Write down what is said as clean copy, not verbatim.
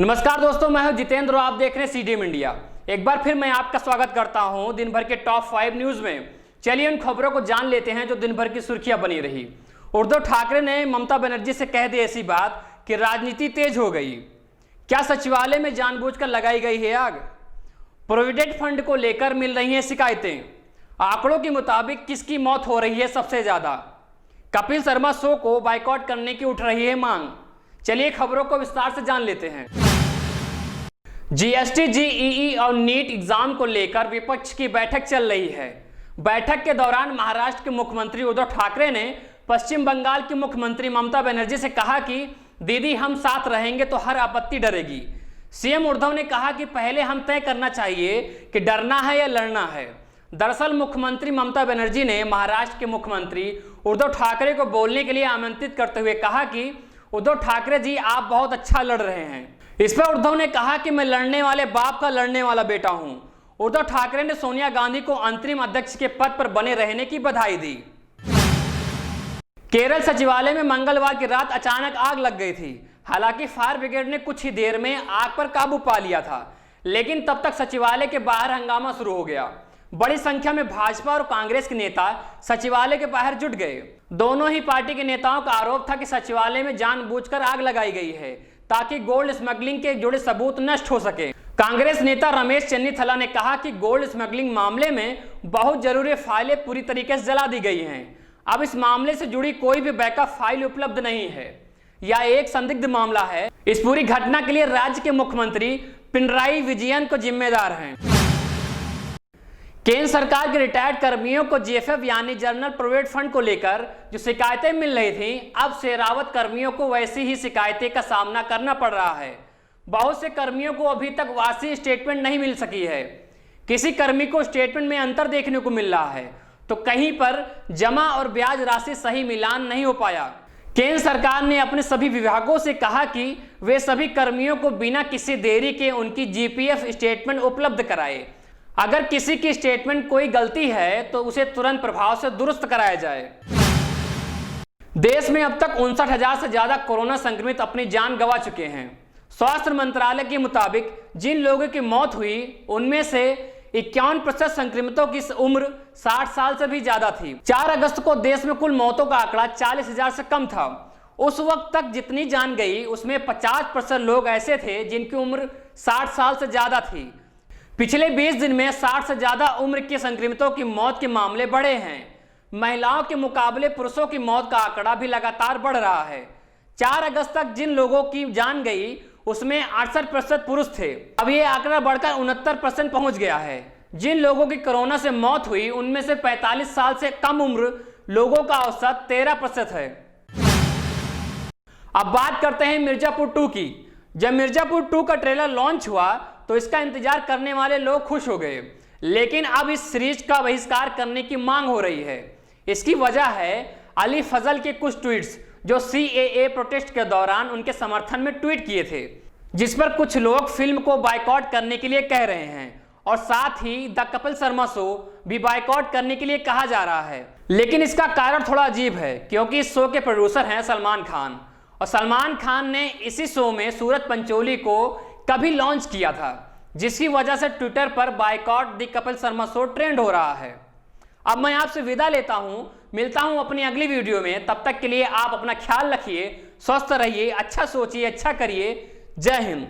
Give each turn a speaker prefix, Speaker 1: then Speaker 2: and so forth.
Speaker 1: नमस्कार दोस्तों, मैं हूं जितेंद्र और आप देख रहे हैं सीडीएम इंडिया। एक बार फिर मैं आपका स्वागत करता हूं दिन भर के टॉप 5 न्यूज में। चलिए उन खबरों को जान लेते हैं जो दिन भर की सुर्खियां बनी रही। उद्धव ठाकरे ने ममता बनर्जी से कह दी ऐसी बात कि राजनीति तेज हो गई। क्या सचिवालय में जानबूझकर लगाई गई है आग? प्रोविडेंट फंड को लेकर मिल रही हैं शिकायतें। आंकड़ों के मुताबिक किसकी मौत हो रही है सबसे ज्यादा? कपिल शर्मा शो को बाइकआउट करने की उठ रही है मांग। चलिए खबरों को विस्तार से जान लेते हैं। जीएसटी, जेईई और नीट एग्जाम को लेकर विपक्ष की बैठक चल रही है। बैठक के दौरान महाराष्ट्र के मुख्यमंत्री उद्धव ठाकरे ने पश्चिम बंगाल की मुख्यमंत्री ममता बनर्जी से कहा कि दीदी हम साथ रहेंगे तो हर आपत्ति डरेगी। सीएम उद्धव ने कहा कि पहले हम तय करना चाहिए कि डरना है या लड़ना है। दरअसल मुख्यमंत्री ममता बनर्जी ने महाराष्ट्र के मुख्यमंत्री उद्धव ठाकरे को बोलने के लिए आमंत्रित करते हुए कहा कि उद्धव ठाकरे जी आप बहुत अच्छा लड़ रहे हैं। इस पर उद्धव ने कहा कि मैं लड़ने वाले बाप का लड़ने वाला बेटा हूं। उद्धव ठाकरे ने सोनिया गांधी को अंतरिम अध्यक्ष के पद पर बने रहने की बधाई दी। केरल सचिवालय में मंगलवार की रात अचानक आग लग गई थी। हालांकि फायर ब्रिगेड ने कुछ ही देर में आग पर काबू पा लिया था, लेकिन तब तक सचिवालय के बाहर हंगामा शुरू हो गया। बड़ी संख्या में भाजपा और कांग्रेस के नेता सचिवालय के बाहर जुट गए। दोनों ही पार्टी के नेताओं का आरोप था कि सचिवालय में जानबूझकर आग लगाई गई है ताकि गोल्ड स्मगलिंग के जुड़े सबूत नष्ट हो सके। कांग्रेस नेता रमेश चन्नीथला ने कहा कि गोल्ड स्मगलिंग मामले में बहुत जरूरी फाइलें पूरी तरीके से जला दी गई हैं। अब इस मामले से जुड़ी कोई भी बैकअप फाइल उपलब्ध नहीं है। यह एक संदिग्ध मामला है। इस पूरी घटना के लिए राज्य के मुख्यमंत्री पिनराई विजयन को जिम्मेदार हैं। केंद्र सरकार के रिटायर्ड कर्मियों को जीएफएफ यानी जनरल प्रोविडेंट फंड को लेकर जो शिकायतें मिल रही थी, अब सेवारत कर्मियों को वैसी ही शिकायतें का सामना करना पड़ रहा है। बहुत से कर्मियों को अभी तक वार्षिक स्टेटमेंट नहीं मिल सकी है। किसी कर्मी को स्टेटमेंट में अंतर देखने को मिल रहा है तो कहीं पर जमा और ब्याज राशि सही मिलान नहीं हो पाया। केंद्र सरकार ने अपने सभी विभागों से कहा कि वे सभी कर्मियों को बिना किसी देरी के उनकी जीपीएफ स्टेटमेंट उपलब्ध कराए। अगर किसी की स्टेटमेंट कोई गलती है तो उसे तुरंत प्रभाव से दुरुस्त कराया जाए। देश में अब तक 59,000 से ज्यादा कोरोना संक्रमित अपनी जान गंवा चुके हैं। स्वास्थ्य मंत्रालय के मुताबिक जिन लोगों की मौत हुई उनमें से 51% संक्रमितों की उम्र 60 साल से भी ज्यादा थी। 4 अगस्त को देश में कुल मौतों का आंकड़ा 40,000 से कम था। उस वक्त तक जितनी जान गई उसमें 50% लोग ऐसे थे जिनकी उम्र 60 साल से ज्यादा थी। पिछले 20 दिन में 60 से ज्यादा उम्र के संक्रमितों की मौत के मामले बढ़े हैं। महिलाओं के मुकाबले पुरुषों की मौत का आंकड़ा भी लगातार बढ़ रहा है। 4 अगस्त तक जिन लोगों की जान गई उसमें 68% पुरुष थे। अब ये आंकड़ा बढ़कर 69% पहुंच गया है। जिन लोगों की कोरोना से मौत हुई उनमें से 45 साल से कम उम्र लोगों का औसत 13% है। अब बात करते हैं मिर्जापुर 2 की। जब मिर्जापुर 2 का ट्रेलर लॉन्च हुआ तो इसका इंतजार करने वाले लोग खुश हो गए, लेकिन अब इस सीरीज का बहिष्कार करने की मांग हो रही है। इसकी वजह है अली फजल के कुछ ट्वीट्स जो सीएए प्रोटेस्ट के दौरान उनके समर्थन में ट्वीट किए थे, जिस पर कुछ लोग फिल्म को बाइकआउट करने के लिए कह रहे हैं और साथ ही द कपिल शर्मा शो भी बाइकआउट करने के लिए कहा जा रहा है। लेकिन इसका कारण थोड़ा अजीब है क्योंकि इस शो के प्रोड्यूसर हैं सलमान खान, और सलमान खान ने इसी शो में सूरज पंचोली को कभी लॉन्च किया था, जिसकी वजह से ट्विटर पर boycott the Kapil Sharma show trend हो रहा है। अब मैं आपसे विदा लेता हूं, मिलता हूं अपनी अगली वीडियो में। तब तक के लिए आप अपना ख्याल रखिए, स्वस्थ रहिए, अच्छा सोचिए, अच्छा करिए। जय हिंद।